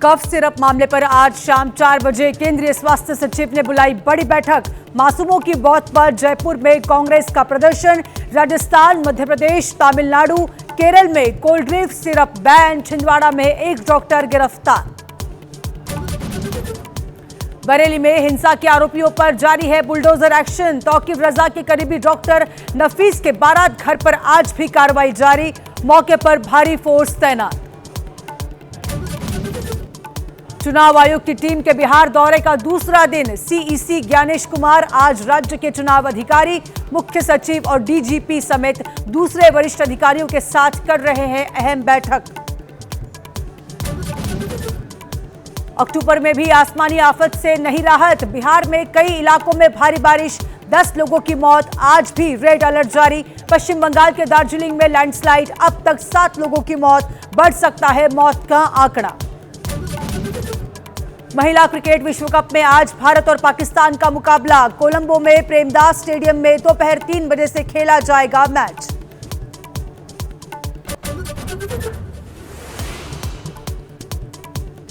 Cough syrup मामले पर आज शाम 4 बजे केंद्रीय स्वास्थ्य सचिव ने बुलाई बड़ी बैठक। मासूमों की मौत पर जयपुर में कांग्रेस का प्रदर्शन। राजस्थान, मध्य प्रदेश, तमिलनाडु, केरल में cold drink syrup ban. Chhindwara में एक डॉक्टर गिरफ्तार। बरेली में हिंसा के आरोपियों पर जारी है बुलडोजर एक्शन। तौकीफ रजा के करीबी डॉक्टर नफीस के बारात घर पर आज भी कार्रवाई जारी। मौके पर भारी फोर्स तैनात। चुनाव आयोग की टीम के बिहार दौरे का दूसरा दिन। सीईसी ज्ञानेश कुमार आज राज्य के चुनाव अधिकारी, मुख्य सचिव और डीजीपी समेत दूसरे वरिष्ठ अधिकारियों के साथ कर रहे हैं अहम बैठक। अक्टूबर में भी आसमानी आफत से नहीं राहत। बिहार में कई इलाकों में भारी बारिश, 10 लोगों की मौत। आज भी रेड अलर्ट जारी। पश्चिम बंगाल के दार्जिलिंग में लैंडस्लाइड, अब तक 7 लोगों की मौत। बढ़ सकता है मौत का आंकड़ा। महिला क्रिकेट विश्व कप में आज भारत और पाकिस्तान का मुकाबला। कोलंबो में प्रेमदास स्टेडियम में दोपहर 3 बजे से खेला जाएगा मैच।